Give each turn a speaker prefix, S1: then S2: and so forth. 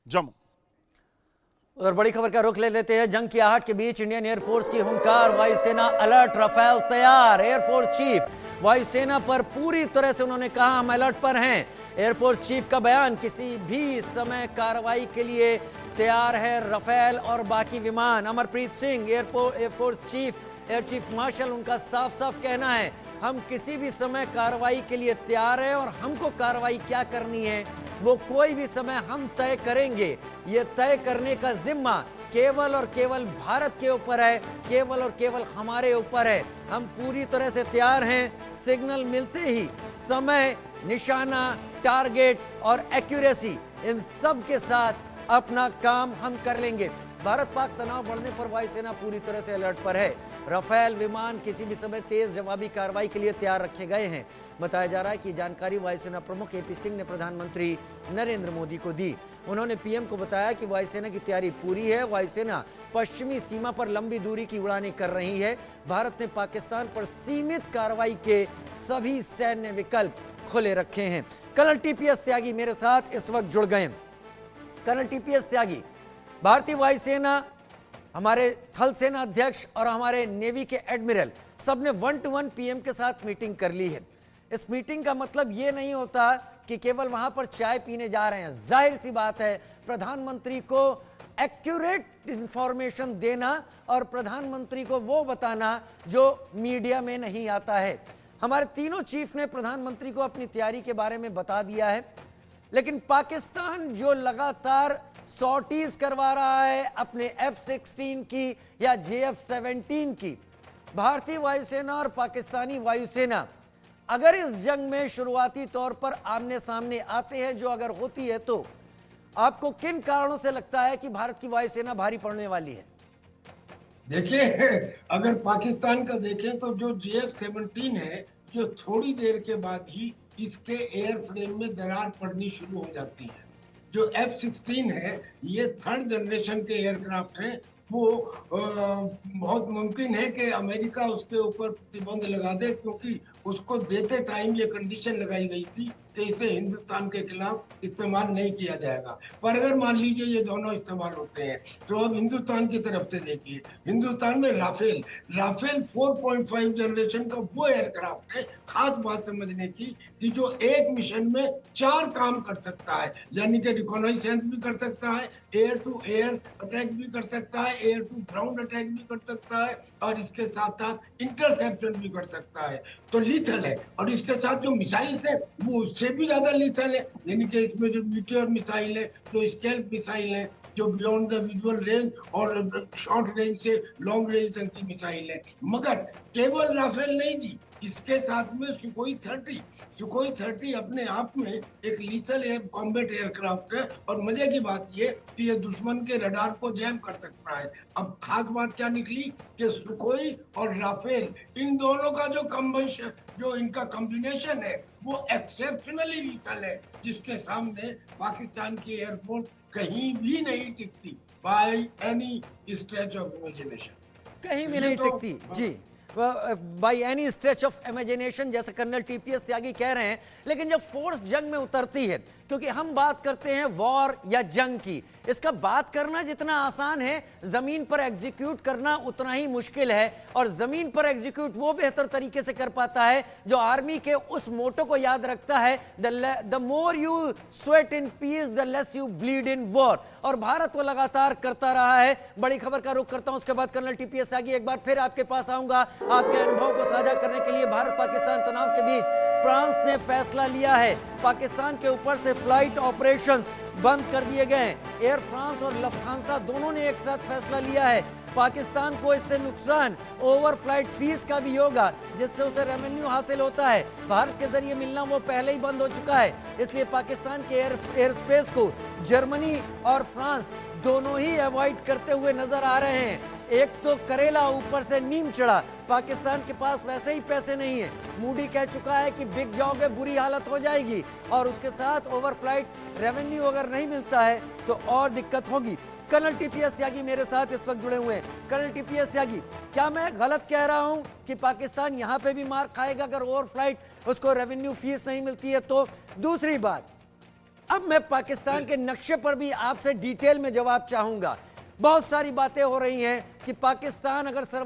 S1: जम्मू।
S2: और बड़ी खबर का रुख ले लेते हैं। जंग की आहट के बीच इंडियन एयरफोर्स की हुंकार, वायुसेना अलर्ट, राफेल तैयार। एयरफोर्स चीफ वायुसेना पर पूरी तरह से उन्होंने कहा हम अलर्ट पर हैं। एयरफोर्स चीफ का बयान, किसी भी समय कार्रवाई के लिए तैयार है राफेल और बाकी विमान। Amarpreet Singh air force chief, air chief marshal, उनका साफ साफ कहना है हम किसी भी समय कार्रवाई के लिए तैयार हैं और हमको कार्रवाई क्या करनी है वो कोई भी समय हम तय करेंगे। ये तय करने का जिम्मा केवल और केवल भारत के ऊपर है, केवल और केवल हमारे ऊपर है। हम पूरी तरह से तैयार हैं। सिग्नल मिलते ही समय, निशाना, टारगेट और एक्यूरेसी, इन सब के साथ अपना काम हम कर लेंगे। भारत पाक तनाव बढ़ने पर वायुसेना पूरी तरह से अलर्ट पर है। राफेल विमान किसी भी समय तेज जवाबी कार्रवाई के लिए तैयार रखे गए हैं। बताया जा रहा है कि जानकारी वायुसेना प्रमुख एपी सिंह ने प्रधानमंत्री नरेंद्र मोदी को दी। उन्होंने पीएम को बताया कि वायुसेना की तैयारी पूरी है। वायुसेना पश्चिमी सीमा पर लंबी दूरी की उड़ानें कर रही है। भारत ने पाकिस्तान पर सीमित कार्रवाई के सभी सैन्य विकल्प खुले रखे हैं। कर्नल टीपीएस त्यागी मेरे साथ इस वक्त जुड़ गए। कर्नल टीपीएस त्यागी, भारतीय वायुसेना, हमारे थल सेना अध्यक्ष और हमारे नेवी के एडमिरल सब ने 1-to-1 पीएम के साथ मीटिंग कर ली है। इस मीटिंग का मतलब ये नहीं होता कि केवल वहां पर चाय पीने जा रहे हैं। जाहिर सी बात है प्रधानमंत्री को एक्यूरेट इंफॉर्मेशन देना और प्रधानमंत्री को वो बताना जो मीडिया में नहीं आता है। हमारे तीनों चीफ ने प्रधानमंत्री को अपनी तैयारी के बारे में बता दिया है, लेकिन पाकिस्तान जो लगातार सॉर्टीज करवा रहा है अपने F-16 की या JF-17 की, भारतीय वायुसेना और पाकिस्तानी वायुसेना अगर इस जंग में शुरुआती तौर पर आमने सामने आते हैं, जो अगर होती है, तो आपको किन कारणों से लगता है कि भारत की वायुसेना भारी पड़ने वाली है?
S3: देखिए, अगर पाकिस्तान का देखें तो जो JF-17 है, जो थोड़ी देर के बाद ही इसके एयर फ्रेम में दरार पड़नी शुरू हो जाती है। जो F-16 है, ये थर्ड जनरेशन के एयरक्राफ्ट हैं। वो बहुत मुमकिन है कि अमेरिका उसके ऊपर प्रतिबंध लगा दे, क्योंकि उसको देते टाइम ये कंडीशन लगाई गई थी कि इसे हिंदुस्तान के खिलाफ इस्तेमाल नहीं किया जाएगा। पर अगर मान लीजिए ये दोनों इस्तेमाल होते हैं तो अब हिंदुस्तान की तरफ से देखिए, हिंदुस्तान में राफेल 4.5 जनरेशन का वो एयरक्राफ्ट है। खास बात समझने की कि जो एक मिशन में 4 काम कर सकता है, यानी कि रिकॉनाइसेंस भी कर सकता है, एयर टू एयर अटैक भी कर सकता है, एयर टू ग्राउंड अटैक भी कर सकता है, और इसके साथ साथ इंटरसेप्शन भी कर सकता है। तो लीथल है। और इसके साथ जो मिसाइल है वो उससे भी ज्यादा लीथल है, यानी कि इसमें जो मीटियोर मिसाइल है, जो स्केल्प मिसाइल है, जो बियॉन्ड द विजुअल रेंज और शॉर्ट रेंज से लॉन्ग रेंज तक की मिसाइल है। मगर केवल राफेल नहीं जी, इसके साथ में सुखोई 30 अपने आप में एक लीथल कॉम्बैट एयरक्राफ्ट है। और मजे की बात ये कि ये दुश्मन के रडार को जैम कर सकता है। अब खास बात क्या निकली कि सुखोई और राफेल, इन दोनों का जो कॉम्बिनेशन, जो इनका कॉम्बिनेशन है, वो एक्सेप्शनली लीथल है, जिसके सामने पाकिस्तान की एयरफोर्स कहीं भी नहीं टिकती by any stretch of imagination.
S2: कहीं भी नहीं टिकती जी, by any stretch of imagination, जैसे कर्नल टीपीएस त्यागी कह रहे हैं। लेकिन जब फोर्स जंग में उतरती है, क्योंकि हम बात करते हैं वॉर या जंग की, इसका बात करना जितना आसान है, जमीन पर एग्जीक्यूट करना उतना ही मुश्किल है। और जमीन पर एग्जीक्यूट वो बेहतर तरीके से कर पाता है जो आर्मी के उस मोटो को याद रखता है, the more you sweat in peace the less you bleed in war. और भारत वो लगातार करता रहा है। बड़ी खबर का रुख करता हूं, उसके बाद कर्नल टीपीएस त्यागी एक बार फिर आपके पास आऊंगा आपके अनुभव को साझा करने के लिए। भारत पाकिस्तान तनाव के बीच फ्रांस ने फैसला लिया है, पाकिस्तान के ऊपर से फ्लाइट ऑपरेशंस बंद कर दिए गए हैं। एयर फ्रांस और लफ्थांसा दोनों ने एक साथ फैसला लिया है। पाकिस्तान को इससे नुकसान ओवर फ्लाइट फीस का भी होगा, जिससे उसे रेवेन्यू हासिल होता है। भारत के जरिए मिलना वो पहले ही बंद हो चुका है, इसलिए पाकिस्तान के एयर स्पेस को जर्मनी और फ्रांस दोनों ही अवॉइड करते हुए नजर आ रहे हैं। एक तो करेला ऊपर से नीम चढ़ा, पाकिस्तान के पास वैसे ही पैसे नहीं है। मूडी कह चुका है कि बिक जाओगे बुरी हालत हो जाएगी, और उसके साथ ओवरफ्लाइट रेवेन्यू अगर नहीं मिलता है तो और दिक्कत होगी। कर्नल टीपीएस त्यागी मेरे साथ इस वक्त जुड़े हुए हैं। कर्नल टीपीएस त्यागी, क्या मैं गलत कह रहा हूं कि पाकिस्तान यहां पे भी मार खाएगा अगर ओवरफ्लाइट उसको रेवेन्यू फीस नहीं मिलती है? तो दूसरी बात, अब मैं पाकिस्तान के नक्शे पर भी आपसे डिटेल में जवाब चाहूंगा। बहुत सारी बातें हो रही हैं कि पाकिस्तान अगर सर्वाइव